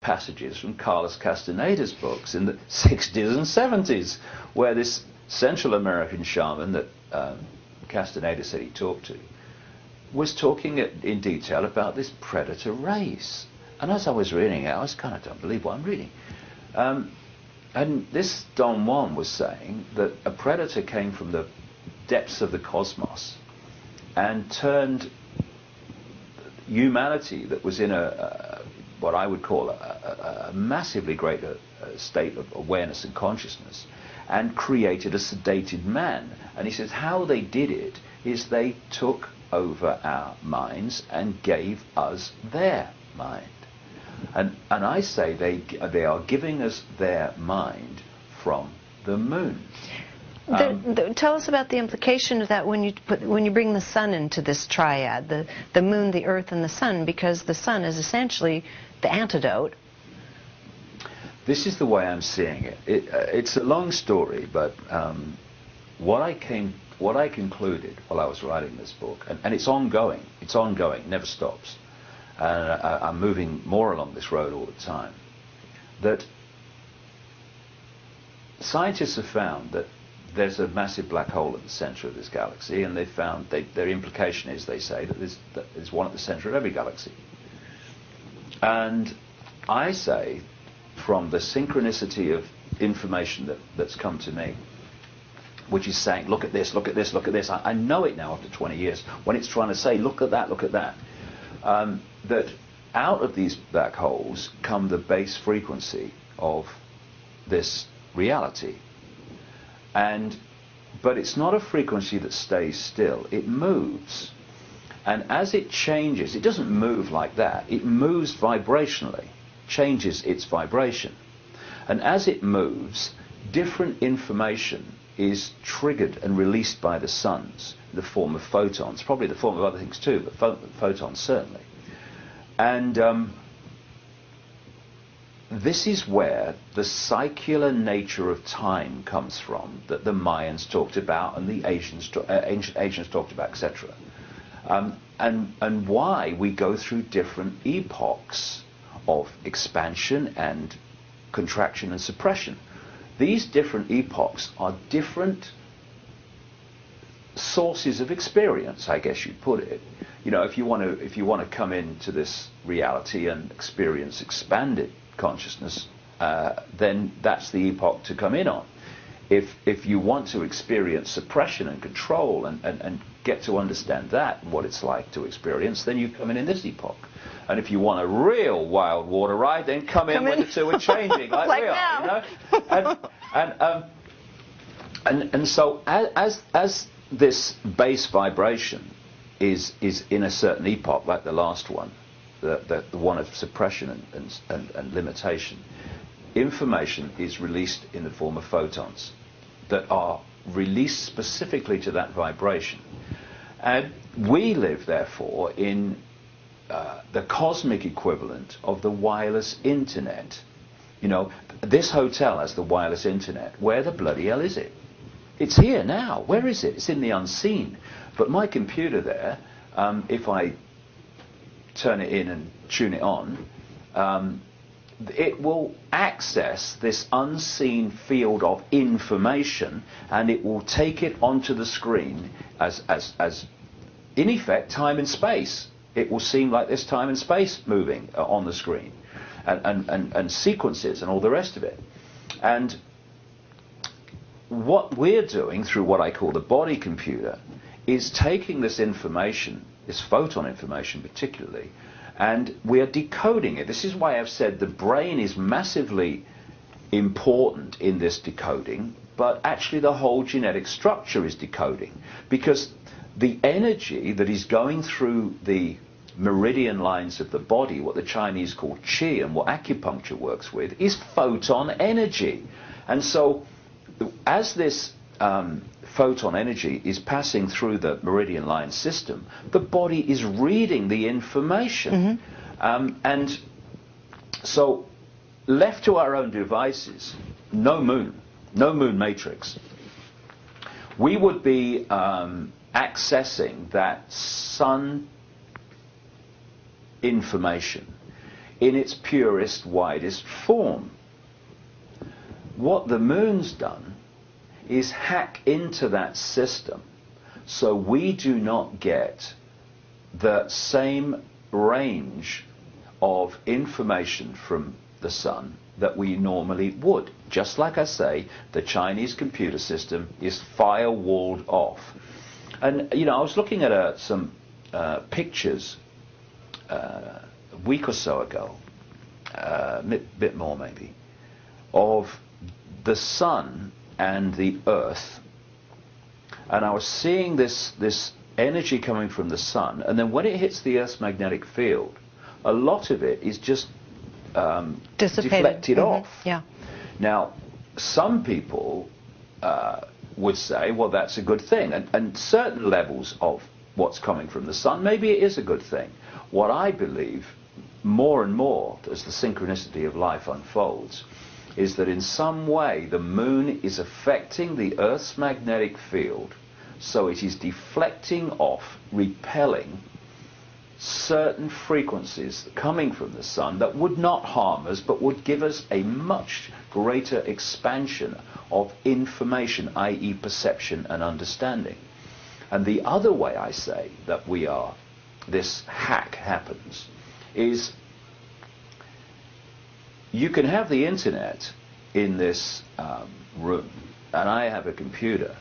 passages from Carlos Castaneda's books in the 60s and 70s, where this Central American shaman that Castaneda said he talked to was talking in detail about this predator race. And as I was reading it, I was kind of, don't believe what I'm reading. And this Don Juan was saying that a predator came from the depths of the cosmos and turned humanity that was in what I would call a massively greater state of awareness and consciousness, and created a sedated man. And he says how they did it is they took over our minds and gave us their mind. And I say they are giving us their mind from the moon. Tell us about the implication of that when you bring the sun into this triad, the moon, the earth, and the sun, because the sun is essentially the antidote. This is the way I'm seeing it. It's a long story, but what I concluded while I was writing this book, and it's ongoing, it never stops, and I'm moving more along this road all the time, that scientists have found that there's a massive black hole at the center of this galaxy, and they found, their implication is, they say, that there's one at the center of every galaxy. And I say, from the synchronicity of information that's come to me, which is saying, look at this, look at this, look at this. I know it now after 20 years, when it's trying to say, look at that, that out of these black holes come the base frequency of this reality. But it's not a frequency that stays still, it moves. And as it changes, it doesn't move like that, it moves vibrationally, changes its vibration. And as it moves, different information is triggered and released by the suns in the form of photons, probably the form of other things too, but photons certainly. And this is where the cyclical nature of time comes from, that the Mayans talked about and the ancient Asians talked about, etc. And why we go through different epochs of expansion and contraction and suppression. These different epochs are different sources of experience, I guess you'd put it. You know, if you want to come into this reality and experience expanded consciousness, then that's the epoch to come in on. If you want to experience suppression and control and get to understand that and what it's like to experience, then you come in this epoch. And if you want a real wild water ride, then come in when the two are changing, like we are, you know. And so as this base vibration is in a certain epoch, like the last one, the one of suppression and limitation, information is released in the form of photons that are released specifically to that vibration. And we live, therefore, in the cosmic equivalent of the wireless internet. You know, this hotel has the wireless internet. Where the bloody hell is it? It's here now. Where is it? It's in the unseen. But my computer there, if I turn it in and tune it on, it will access this unseen field of information, and it will take it onto the screen as in effect time and space. It will seem like there's time and space moving on the screen, and sequences and all the rest of it. And what we're doing through what I call the body computer is taking this information, this photon information particularly, and we are decoding it. This is why I've said the brain is massively important in this decoding, but actually the whole genetic structure is decoding, because the energy that is going through the meridian lines of the body, what the Chinese call qi and what acupuncture works with, is photon energy. And so as this photon energy is passing through the meridian line system, the body is reading the information. And so left to our own devices, no moon matrix, we would be accessing that sun information in its purest, widest form. What the moon's done is hack into that system so we do not get the same range of information from the sun that we normally would. Just like I say, the Chinese computer system is firewalled off. And, you know, I was looking at some pictures a week or so ago, a bit more maybe, of the sun and the earth. And I was seeing this energy coming from the sun, and then when it hits the earth's magnetic field, a lot of it is just deflected off. Yeah. Now, some people would say, well, that's a good thing, and certain levels of what's coming from the sun, maybe it is a good thing. What I believe more and more as the synchronicity of life unfolds is that in some way the moon is affecting the Earth's magnetic field, so it is deflecting off, repelling certain frequencies coming from the sun that would not harm us but would give us a much greater expansion of information, i.e. perception and understanding. And the other way I say that this hack happens is you can have the internet in this room, and I have a computer,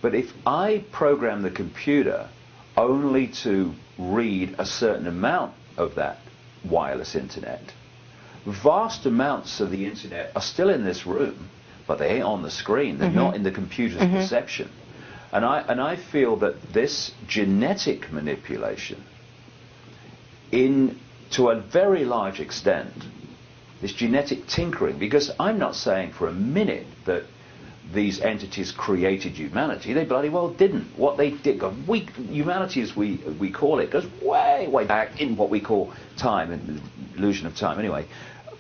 but if I program the computer only to read a certain amount of that wireless internet, vast amounts of the internet are still in this room, but they ain't on the screen. They're not in the computer's perception. And I feel that this genetic manipulation, to a very large extent, this genetic tinkering, because I'm not saying for a minute that these entities created humanity. They bloody well didn't. What they did, humanity as we call it, goes way, way back in what we call time, and the illusion of time anyway.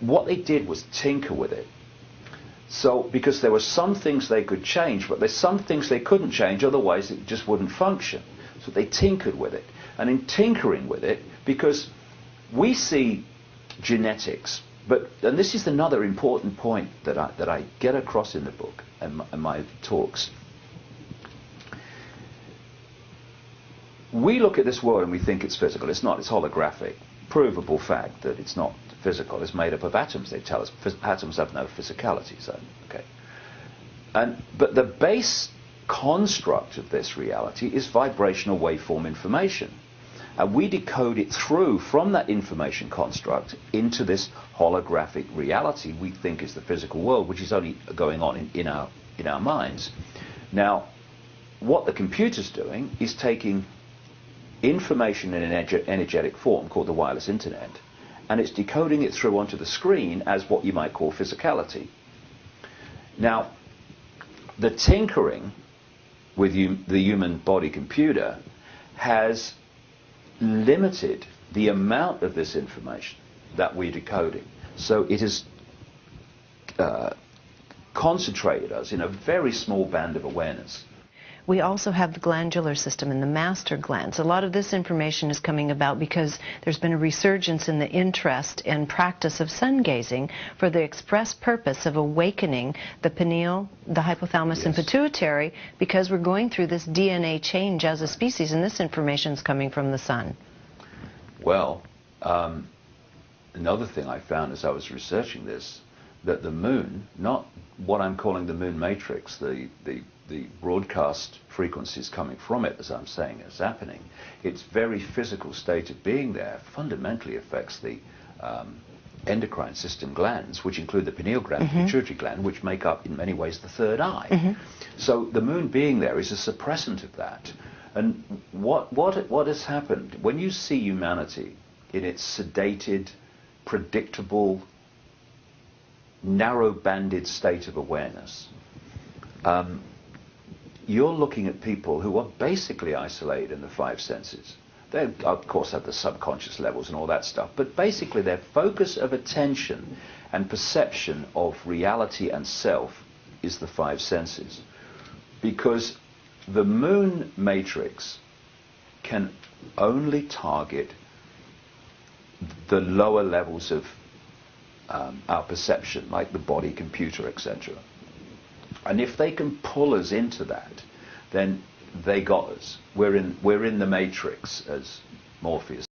What they did was tinker with it. So, because there were some things they could change, but there's some things they couldn't change, otherwise it just wouldn't function. So they tinkered with it. And in tinkering with it, because we see genetics, and this is another important point that I get across in the book and my talks. We look at this world and we think it's physical. It's not. It's holographic. Provable fact that it's not physical. It's made up of atoms. They tell us atoms have no physicality. So, okay. But the base construct of this reality is vibrational waveform information. And we decode it through from that information construct into this holographic reality we think is the physical world, which is only going on in our minds. Now, what the computer's doing is taking information in an energetic form called the wireless internet, and it's decoding it through onto the screen as what you might call physicality. Now, the tinkering with the human body computer has limited the amount of this information that we're decoding. So it has concentrated us in a very small band of awareness. We also have the glandular system and the master glands. A lot of this information is coming about because there's been a resurgence in the interest and practice of sun gazing for the express purpose of awakening the pineal, the hypothalamus, and pituitary, because we're going through this DNA change as a species, and this information is coming from the sun. Well, another thing I found as I was researching this, that the moon, not what I'm calling the moon matrix, the broadcast frequencies coming from it, as I'm saying, is happening. Its very physical state of being there fundamentally affects the endocrine system glands, which include the pineal gland, the pituitary gland, which make up in many ways the third eye. So the moon being there is a suppressant of that. And what has happened when you see humanity in its sedated, predictable, narrow-banded state of awareness, you're looking at people who are basically isolated in the five senses. They, of course, have the subconscious levels and all that stuff, but basically their focus of attention and perception of reality and self is the five senses. Because the moon matrix can only target the lower levels of our perception, like the body, computer, etc. And if they can pull us into that, then they got us. We're in the matrix, as Morpheus